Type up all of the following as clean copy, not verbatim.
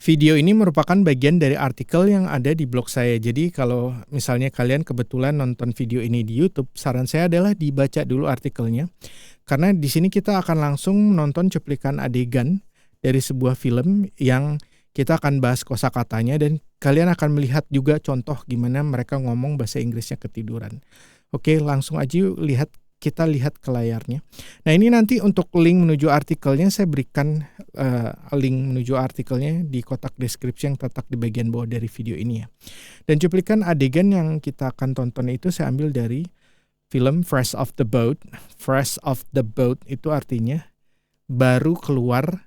Video ini merupakan bagian dari artikel yang ada di blog saya. Jadi kalau misalnya kalian kebetulan nonton video ini di YouTube, saran saya adalah dibaca dulu artikelnya. Karena di sini kita akan langsung nonton cuplikan adegan dari sebuah film yang kita akan bahas kosakatanya dan kalian akan melihat juga contoh gimana mereka ngomong bahasa Inggrisnya ketiduran. Oke, langsung aja yuk kita lihat ke layarnya. Nah, ini nanti untuk link menuju artikelnya saya berikan link menuju artikelnya di kotak deskripsi yang terletak di bagian bawah dari video ini ya. Dan cuplikan adegan yang kita akan tonton itu saya ambil dari film Fresh Off the Boat. Fresh Off the Boat itu artinya baru keluar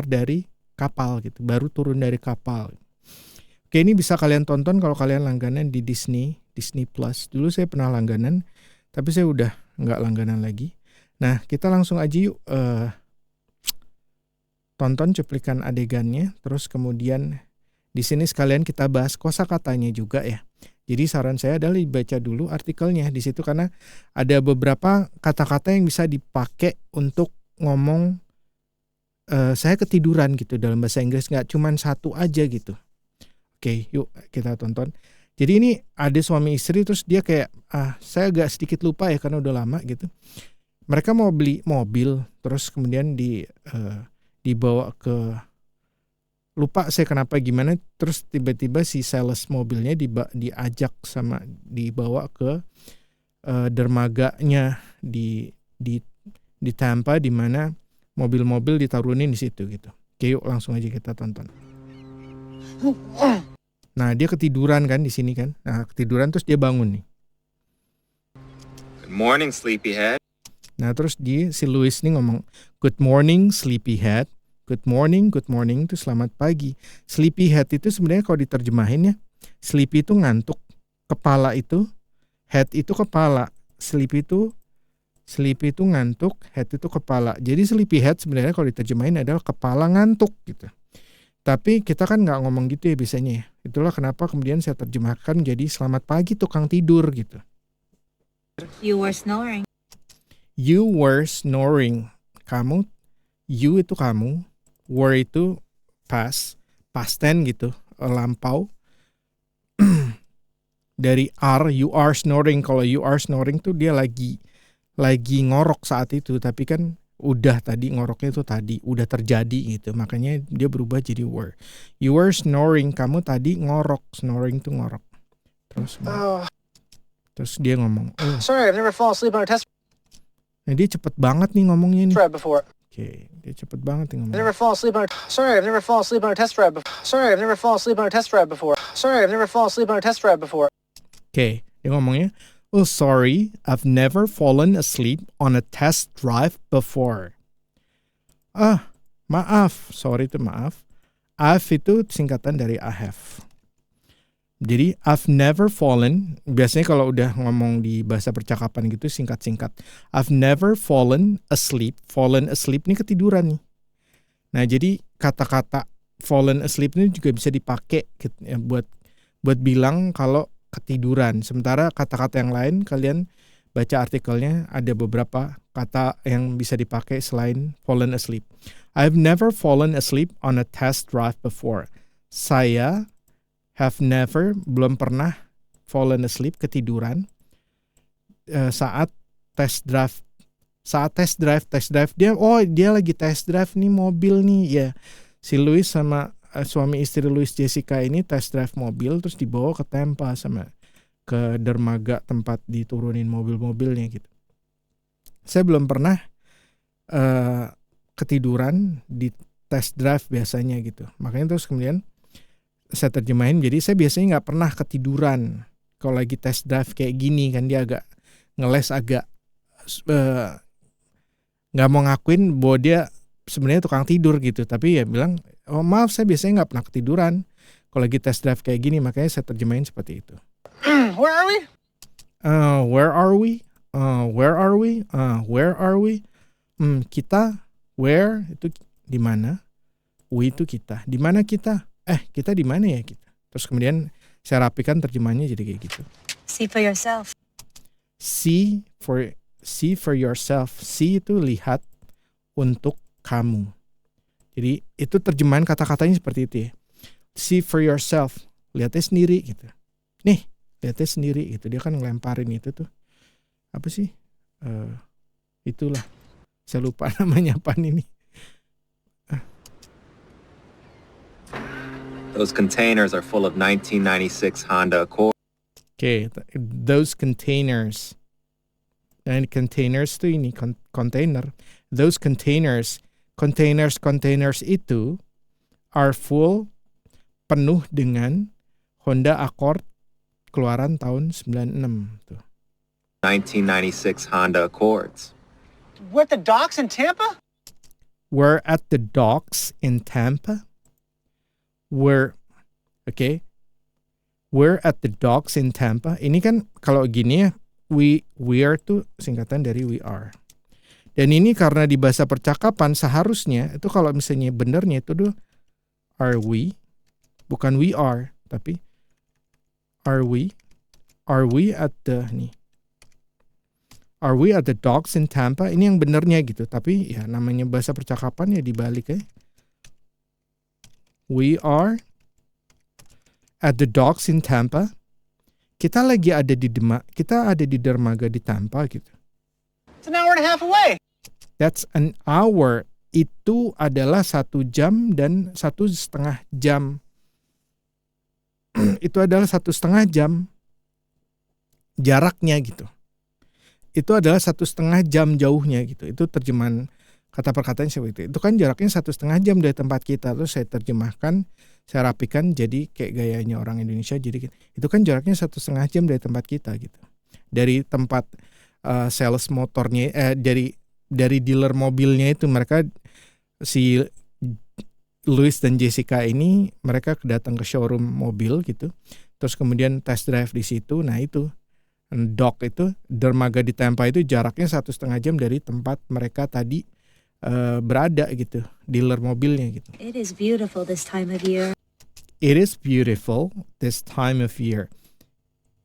dari kapal gitu, baru turun dari kapal. Oke, ini bisa kalian tonton kalau kalian langganan di Disney Plus. Dulu saya pernah langganan, tapi saya udah nggak langganan lagi. Nah, kita langsung aja yuk tonton cuplikan adegannya. Terus kemudian di sini sekalian kita bahas kosakatanya juga ya. Jadi saran saya adalah dibaca dulu artikelnya di situ karena ada beberapa kata-kata yang bisa dipakai untuk ngomong saya ketiduran gitu dalam bahasa Inggris, nggak cuma satu aja gitu. Oke, yuk kita tonton. Jadi ini ada suami istri terus dia kayak saya agak sedikit lupa ya karena udah lama gitu. Mereka mau beli mobil terus kemudian dibawa ke, lupa saya kenapa gimana, terus tiba-tiba si sales mobilnya diajak sama dibawa ke dermaganya di Tampa di mana mobil-mobil ditaruhin di situ gitu. Oke, yuk langsung aja kita tonton. Nah, dia ketiduran kan di sini kan. Nah, ketiduran terus dia bangun nih. Good morning, sleepyhead. Nah, terus si Louis nih ngomong, "Good morning, sleepyhead." Good morning itu selamat pagi. Sleepyhead itu sebenarnya kalau diterjemahin ya, sleepy itu ngantuk, kepala itu, head itu kepala, sleepy itu ngantuk, head itu kepala. Jadi sleepyhead sebenarnya kalau diterjemahin adalah kepala ngantuk gitu. Tapi kita kan nggak ngomong gitu ya biasanya ya. Itulah kenapa kemudian saya terjemahkan jadi selamat pagi tukang tidur gitu. You were snoring. You were snoring. Kamu, you itu kamu, were itu past tense gitu, lampau. Dari are, you are snoring. Kalau you are snoring tuh dia lagi ngorok saat itu, tapi kan udah tadi ngoroknya itu tadi udah terjadi gitu, makanya dia berubah jadi were. You were snoring, kamu tadi ngorok. Snoring tuh ngorok. Terus dia ngomong, sorry, I've never fallen asleep on a test nah dia cepet banget nih ngomongnya nih. drive before. Oke, dia cepet banget nih ngomongnya. I've never fallen asleep on a sorry, I've never fallen asleep on a test drive before. Sorry, I've never fallen asleep on a test drive before. Sorry, I've never fallen asleep on a test drive before. Oke, dia ngomongnya, "Oh sorry, I've never fallen asleep on a test drive before." Maaf, sorry itu maaf. I've itu singkatan dari I have. Jadi I've never fallen, biasanya kalau udah ngomong di bahasa percakapan gitu singkat-singkat. I've never fallen asleep. Fallen asleep ini ketiduran nih. Nah, jadi kata-kata fallen asleep ini juga bisa dipakai gitu, ya, buat bilang kalau ketiduran. Sementara kata-kata yang lain kalian baca artikelnya ada beberapa kata yang bisa dipakai selain fallen asleep. I've never fallen asleep on a test drive before. Saya have never, belum pernah fallen asleep, ketiduran saat test drive. Saat test drive dia lagi test drive nih mobil nih ya. Si Louis sama suami istri Louis Jessica ini test drive mobil terus dibawa ke Tampa sama ke dermaga tempat diturunin mobil-mobilnya gitu. Saya belum pernah ketiduran di test drive biasanya gitu. Makanya terus kemudian saya terjemahin jadi saya biasanya nggak pernah ketiduran kalau lagi test drive kayak gini kan. Dia agak ngeles, agak nggak mau ngakuin bahwa dia sebenarnya tukang tidur gitu, tapi ya bilang, "Oh maaf, saya biasanya nggak pernah ketiduran kalau lagi test drive kayak gini." Makanya saya terjemahin seperti itu. Where are we? Where are we? Where are we? Kita, where itu di mana? We itu kita. Di mana kita? Kita di mana ya kita? Terus kemudian saya rapikan terjemahannya jadi kayak gitu. See for yourself. See for yourself. See itu lihat untuk kamu. Jadi itu terjemahan kata-katanya seperti itu ya. See for yourself. Lihatnya sendiri gitu. Nih, lihatnya sendiri gitu. Dia kan ngelemparin itu tuh. Apa sih? Itulah. Saya lupa namanya apaan ini. Those containers are full of 1996 Honda Accord. Okay, those containers. Dan containers tuh ini container. Those containers itu are full, penuh dengan Honda Accord keluaran tahun 96 tuh. 1996 Honda Accords. We're at the docks in Tampa? We're at the docks in Tampa. We're at the docks in Tampa. Ini kan kalau gini ya, we are tuh singkatan dari we are. Dan ini karena di bahasa percakapan seharusnya itu kalau misalnya benernya itu tuh are we, bukan we are, tapi are we at the Are we at the docks in Tampa? Ini yang benernya gitu. Tapi ya namanya bahasa percakapan ya dibalik ya. We are at the docks in Tampa. Kita lagi ada di dermaga di Tampa gitu. It's an hour and a half away. That's an hour. Itu adalah 1 jam dan 1,5 jam. Itu adalah 1,5 jam jaraknya gitu. Itu adalah 1,5 jam jauhnya gitu. Itu terjemahan kata perkataan seperti itu. Itu kan jaraknya 1,5 jam dari tempat kita. Terus saya terjemahkan, saya rapikan jadi kayak gayanya orang Indonesia. Jadi itu kan jaraknya 1,5 jam dari tempat kita gitu. Dari tempat sales motornya, dari dealer mobilnya itu mereka si Louis dan Jessica ini mereka datang ke showroom mobil gitu. Terus kemudian test drive di situ. Nah itu dock itu dermaga di Tampa itu jaraknya 1,5 jam dari tempat mereka tadi berada gitu, dealer mobilnya gitu. It is beautiful this time of year. It is beautiful this time of year.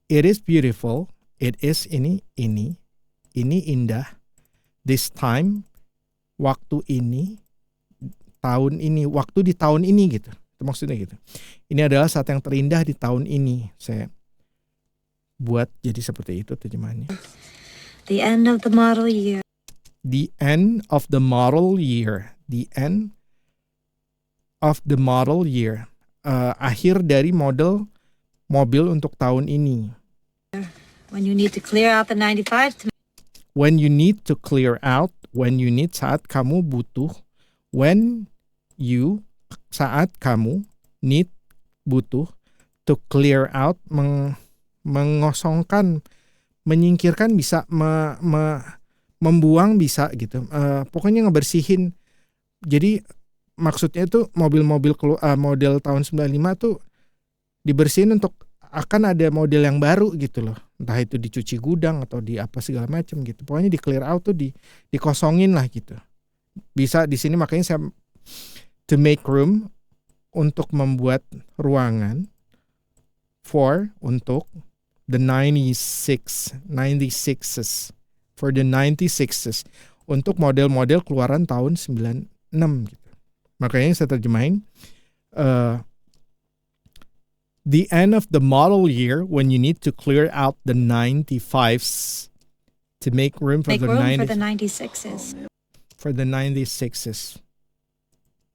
It is beautiful. It is ini indah. This time, waktu ini, tahun ini, waktu di tahun ini gitu. Itu maksudnya gitu. Ini adalah saat yang terindah di tahun ini. Saya buat jadi seperti itu terjemahannya. The end of the model year. The end of the model year. The end of the model year. Akhir dari model mobil untuk tahun ini. When you need to clear out the 95 to When you need to clear out. When you need saat kamu butuh. When you saat kamu need butuh to clear out mengosongkan, menyingkirkan bisa, membuang bisa gitu. Pokoknya ngebersihin. Jadi maksudnya itu mobil-mobil model tahun 95 tuh dibersihin untuk akan ada model yang baru gitu loh. Entah itu dicuci gudang atau di apa segala macam gitu. Pokoknya di clear out tuh dikosongin lah gitu. Bisa di sini makanya saya to make room untuk membuat ruangan untuk the 96s. For the 96s. Untuk model-model keluaran tahun 96 gitu. Makanya saya terjemahin the end of the model year when you need to clear out the 95s to make room for make the room for the 96s. For the 96s.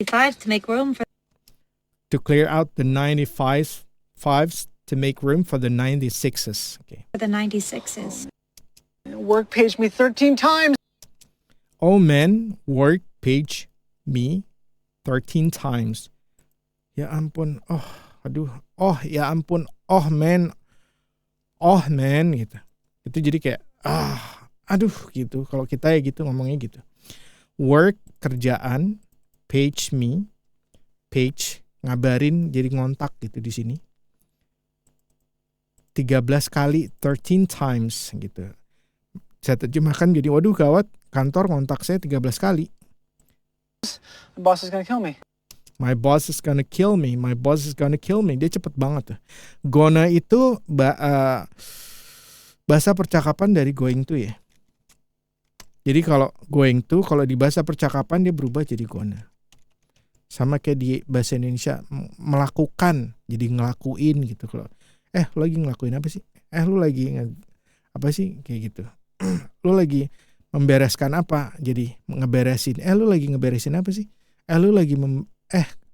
95 to make room for To clear out the 95s to make room for the 96s. Okay. the 96s. Work paged me 13 times. Oh man, work page me 13 times. Ya ampun. Ya ampun. Oh man gitu. Itu jadi kayak gitu. Kalau kita ya gitu ngomongnya gitu. Work kerjaan, page me, page ngabarin jadi ngontak gitu di sini. 13 kali, 13 times gitu. Saya terjemahkan jadi waduh gawat, kantor ngontak saya 13 kali. The boss is gonna kill me. My boss is gonna kill me. My boss is gonna kill me. Dia cepet banget tuh. Gonna itu bahasa percakapan dari going to ya. Jadi kalau going to, kalau di bahasa percakapan dia berubah jadi gonna. Sama kayak di bahasa Indonesia melakukan, jadi ngelakuin gitu. Kalau lu lagi ngelakuin apa sih? Lu lagi apa sih kayak gitu. Lu lagi membereskan apa? Jadi ngeberesin. Lu lagi ngeberesin apa sih? Lu lagi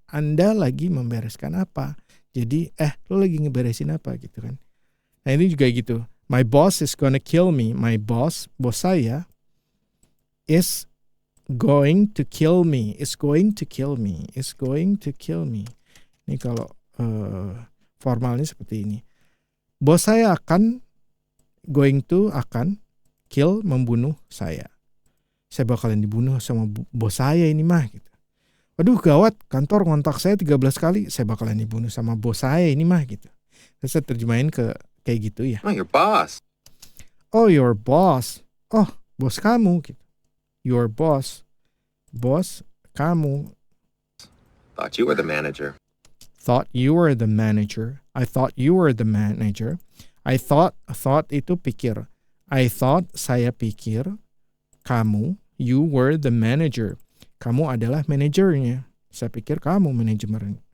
Anda lagi membereskan apa? Jadi lu lagi ngeberesin apa gitu kan. Nah, ini juga gitu. My boss is gonna kill me. My bos saya is going to kill me. Is going to kill me. Is going to kill me. Ini kalau formalnya seperti ini. Bos saya akan kill, membunuh saya. Saya bakalan dibunuh sama bos saya ini mah gitu. Waduh gawat, kantor ngontak saya 13 kali, saya bakalan dibunuh sama bos saya ini mah gitu. Terus saya terjemahin kayak gitu ya. Oh, your boss. Oh, your boss. Oh, bos kamu gitu. Your boss. Bos kamu. Thought you were the manager. Thought you were the manager. I thought you were the manager. I thought itu pikir. I thought, saya pikir, kamu, you were the manager. Kamu adalah manajernya. Saya pikir kamu manajemen.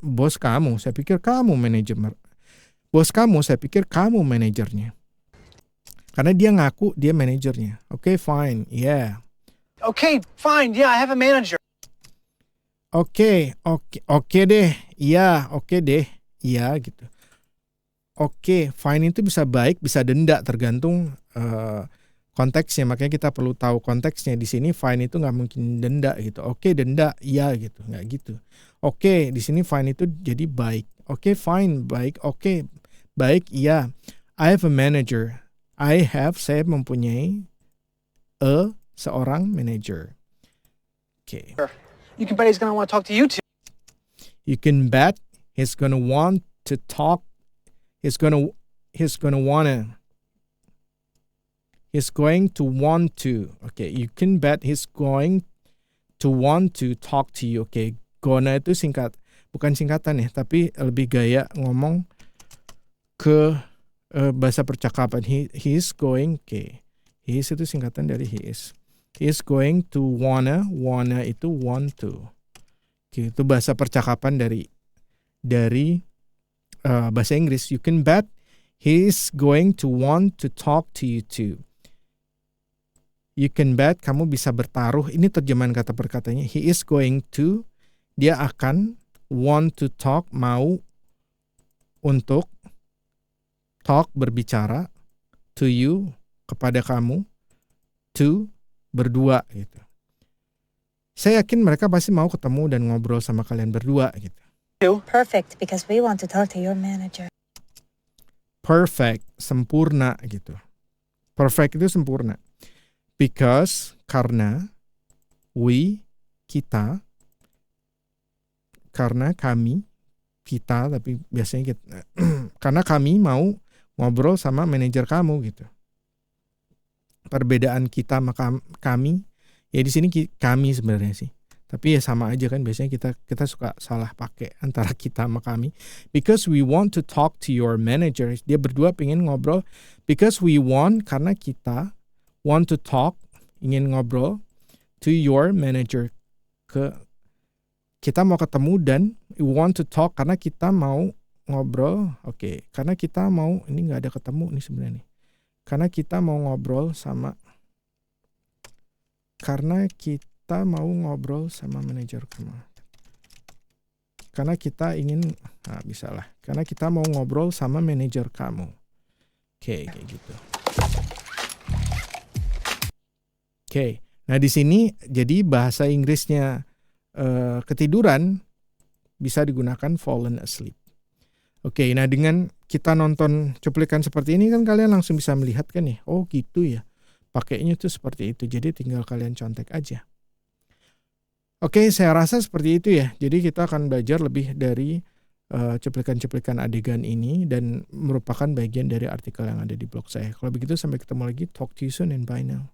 Bos kamu, saya pikir kamu manajemen. Bos kamu, saya pikir kamu manajernya. Karena dia ngaku dia manajernya. Okay, fine, yeah. Okay, fine, yeah, I have a manager. Oke deh, iya, oke deh, iya gitu. Oke, fine itu bisa baik, bisa denda, tergantung konteksnya. Makanya kita perlu tahu konteksnya. Di sini fine itu nggak mungkin denda gitu. Oke, denda, iya gitu, nggak gitu. Oke, di sini fine itu jadi baik. Oke, fine, baik. Oke, baik, iya. I have a manager. Saya mempunyai seorang manager. Oke. You can bet he's gonna want to talk to you too. You can bet he's gonna want to talk. He's going to want to. Okay, you can bet he's going to want to talk to you. Okay, gonna itu bukan singkatan ya, tapi lebih gaya ngomong ke bahasa percakapan. He is going. Okay, he is itu singkatan dari he is. He is going to wanna itu want to. Okay, itu bahasa percakapan dari bahasa Inggris. You can bet he is going to want to talk to you too. You can bet, kamu bisa bertaruh. Ini terjemahan kata per katanya. He is going to, dia akan want to talk, mau untuk talk, berbicara, to you, kepada kamu, to, berdua gitu. Saya yakin mereka pasti mau ketemu dan ngobrol sama kalian berdua gitu. Perfect, because we want to talk to your manager. Perfect, sempurna gitu. Perfect itu sempurna. Because, karena, kita, karena kami, kita, tapi biasanya kita, karena kami mau ngobrol sama manajer kamu gitu. Perbedaan kita sama kami, ya di sini kami sebenarnya sih. Tapi ya sama aja kan, biasanya kita suka salah pakai antara kita sama kami. Because we want to talk to your manager. Dia berdua pengen ngobrol. Because we want, karena kita want to talk, ingin ngobrol to your manager. Kita mau ketemu dan we want to talk karena kita mau ngobrol. Oke, karena kita mau, ini nggak ada ketemu nih sebenarnya nih. Karena kita mau ngobrol sama, karena kita mau ngobrol sama manajer kamu. Karena kita ingin, bisa lah. Karena kita mau ngobrol sama manajer kamu. Oke, kayak gitu. Oke, nah di sini jadi bahasa Inggrisnya ketiduran bisa digunakan fallen asleep. Oke, nah dengan kita nonton cuplikan seperti ini kan kalian langsung bisa melihat kan ya. Oh gitu ya. Pakainya tuh seperti itu. Jadi tinggal kalian contek aja. Oke, saya rasa seperti itu ya. Jadi kita akan belajar lebih dari cuplikan-cuplikan adegan ini dan merupakan bagian dari artikel yang ada di blog saya. Kalau begitu sampai ketemu lagi. Talk to you soon and bye now.